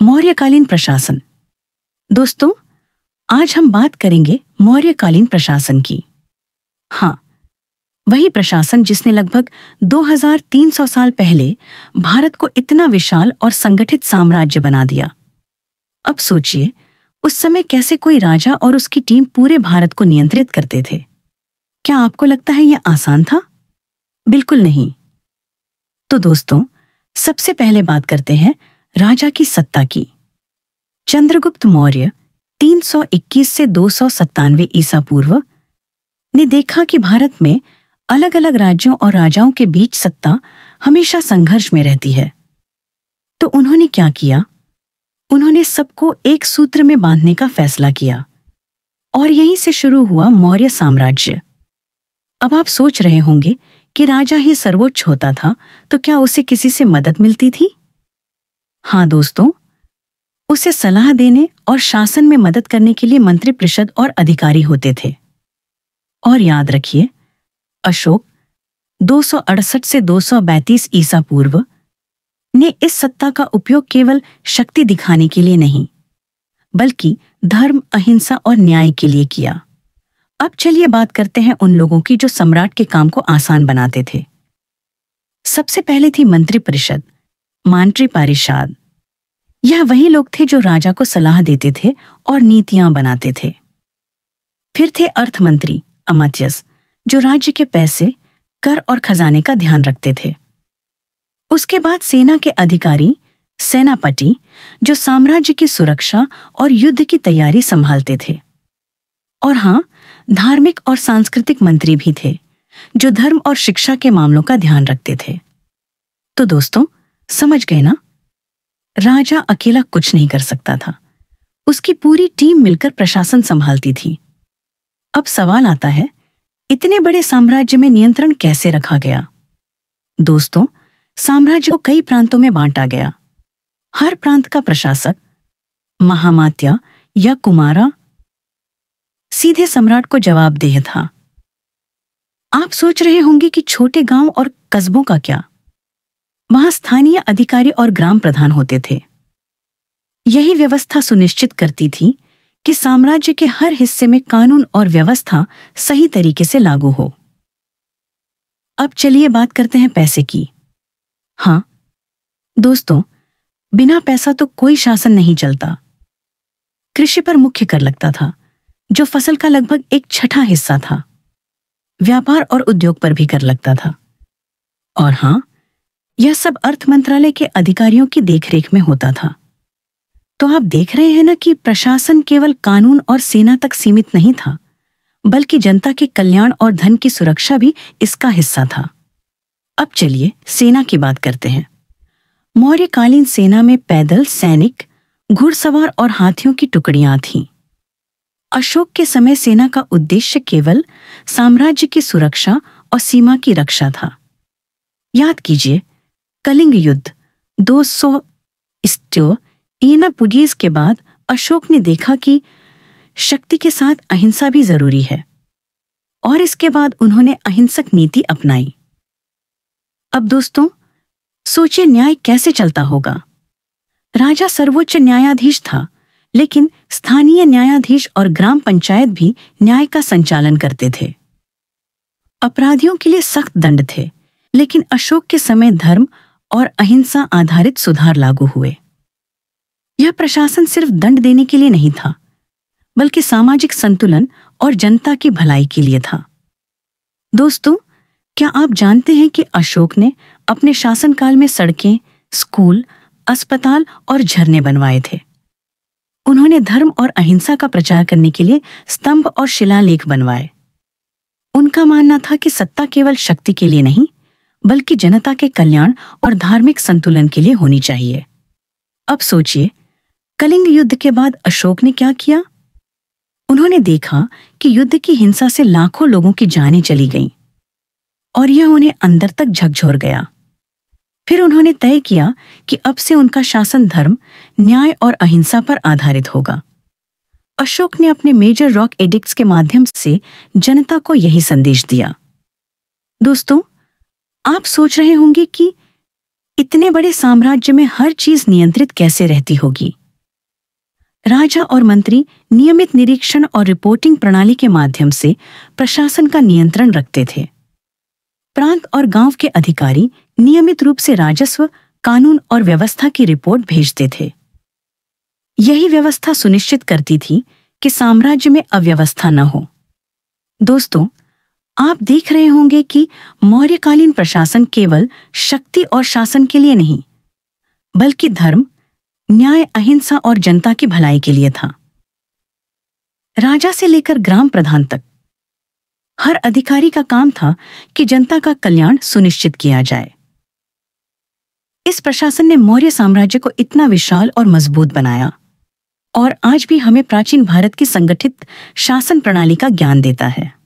मौर्यकालीन प्रशासन। दोस्तों, आज हम बात करेंगे मौर्यकालीन प्रशासन की। हाँ, वही प्रशासन जिसने लगभग 2300 साल पहले भारत को इतना विशाल और संगठित साम्राज्य बना दिया। अब सोचिए, उस समय कैसे कोई राजा और उसकी टीम पूरे भारत को नियंत्रित करते थे। क्या आपको लगता है यह आसान था? बिल्कुल नहीं। तो दोस्तों, सबसे पहले बात करते हैं राजा की सत्ता की। चंद्रगुप्त मौर्य 321 से 297 ईसा पूर्व ने देखा कि भारत में अलग अलग राज्यों और राजाओं के बीच सत्ता हमेशा संघर्ष में रहती है। तो उन्होंने क्या किया? उन्होंने सबको एक सूत्र में बांधने का फैसला किया और यहीं से शुरू हुआ मौर्य साम्राज्य। अब आप सोच रहे होंगे कि राजा ही सर्वोच्च होता था, तो क्या उसे किसी से मदद मिलती थी? हाँ दोस्तों, उसे सलाह देने और शासन में मदद करने के लिए मंत्रिपरिषद और अधिकारी होते थे। और याद रखिए, अशोक 268 से 232 ईसा पूर्व ने इस सत्ता का उपयोग केवल शक्ति दिखाने के लिए नहीं, बल्कि धर्म, अहिंसा और न्याय के लिए किया। अब चलिए बात करते हैं उन लोगों की जो सम्राट के काम को आसान बनाते थे। सबसे पहले थी मंत्रिपरिषद, मंत्रिपरिषद। यह वही लोग थे जो राजा को सलाह देते थे और नीतियां बनाते थे। फिर थे अर्थमंत्री, अमात्यस, जो राज्य के पैसे, कर और खजाने का ध्यान रखते थे। उसके बाद सेना के अधिकारी, सेनापति, जो साम्राज्य की सुरक्षा और युद्ध की तैयारी संभालते थे। और हाँ, धार्मिक और सांस्कृतिक मंत्री भी थे, जो धर्म और शिक्षा के मामलों का ध्यान रखते थे। तो दोस्तों, समझ गए ना? राजा अकेला कुछ नहीं कर सकता था, उसकी पूरी टीम मिलकर प्रशासन संभालती थी। अब सवाल आता है, इतने बड़े साम्राज्य में नियंत्रण कैसे रखा गया? दोस्तों, साम्राज्य को कई प्रांतों में बांटा गया। हर प्रांत का प्रशासक, महामात्या या कुमारा, सीधे सम्राट को जवाबदेह था। आप सोच रहे होंगे कि छोटे गांव और कस्बों का क्या? वहां स्थानीय अधिकारी और ग्राम प्रधान होते थे। यही व्यवस्था सुनिश्चित करती थी कि साम्राज्य के हर हिस्से में कानून और व्यवस्था सही तरीके से लागू हो। अब चलिए बात करते हैं पैसे की। हाँ दोस्तों, बिना पैसा तो कोई शासन नहीं चलता। कृषि पर मुख्य कर लगता था, जो फसल का लगभग 1/6 हिस्सा था। व्यापार और उद्योग पर भी कर लगता था। और हाँ, यह सब अर्थ मंत्रालय के अधिकारियों की देखरेख में होता था। तो आप देख रहे हैं ना कि प्रशासन केवल कानून और सेना तक सीमित नहीं था, बल्कि जनता के कल्याण और धन की सुरक्षा भी इसका हिस्सा था। अब चलिए सेना की बात करते हैं। मौर्यकालीन सेना में पैदल सैनिक, घुड़सवार और हाथियों की टुकड़ियां थीं। अशोक के समय सेना का उद्देश्य केवल साम्राज्य की सुरक्षा और सीमा की रक्षा था। याद कीजिए, कलिंग युद्ध 221 के बाद अशोक ने देखा कि शक्ति के साथ अहिंसा भी जरूरी है, और इसके बाद उन्होंने अहिंसक नीति अपनाई। अब दोस्तों, सोचिए न्याय कैसे चलता होगा। राजा सर्वोच्च न्यायाधीश था, लेकिन स्थानीय न्यायाधीश और ग्राम पंचायत भी न्याय का संचालन करते थे। अपराधियों के लिए सख्त दंड थे, लेकिन अशोक के समय धर्म और अहिंसा आधारित सुधार लागू हुए। यह प्रशासन सिर्फ दंड देने के लिए नहीं था, बल्कि सामाजिक संतुलन और जनता की भलाई के लिए था। दोस्तों, क्या आप जानते हैं कि अशोक ने अपने शासनकाल में सड़कें, स्कूल, अस्पताल और झरने बनवाए थे? उन्होंने धर्म और अहिंसा का प्रचार करने के लिए स्तंभ और शिलालेख बनवाए। उनका मानना था कि सत्ता केवल शक्ति के लिए नहीं, बल्कि जनता के कल्याण और धार्मिक संतुलन के लिए होनी चाहिए। अब सोचिए, कलिंग युद्ध के बाद अशोक ने क्या किया? उन्होंने देखा कि युद्ध की हिंसा से लाखों लोगों की जानें चली गईं और यह उन्हें अंदर तक झकझोर गया। फिर उन्होंने तय किया कि अब से उनका शासन धर्म, न्याय और अहिंसा पर आधारित होगा। अशोक ने अपने मेजर रॉक एडिक्ट्स के माध्यम से जनता को यही संदेश दिया। दोस्तों, आप सोच रहे होंगे कि इतने बड़े साम्राज्य में हर चीज नियंत्रित कैसे रहती होगी। राजा और मंत्री नियमित निरीक्षण और रिपोर्टिंग प्रणाली के माध्यम से प्रशासन का नियंत्रण रखते थे। प्रांत और गांव के अधिकारी नियमित रूप से राजस्व, कानून और व्यवस्था की रिपोर्ट भेजते थे। यही व्यवस्था सुनिश्चित करती थी कि साम्राज्य में अव्यवस्था न हो। दोस्तों, आप देख रहे होंगे कि मौर्यकालीन प्रशासन केवल शक्ति और शासन के लिए नहीं, बल्कि धर्म, न्याय, अहिंसा और जनता की भलाई के लिए था। राजा से लेकर ग्राम प्रधान तक हर अधिकारी का काम था कि जनता का कल्याण सुनिश्चित किया जाए। इस प्रशासन ने मौर्य साम्राज्य को इतना विशाल और मजबूत बनाया और आज भी हमें प्राचीन भारत की संगठित शासन प्रणाली का ज्ञान देता है।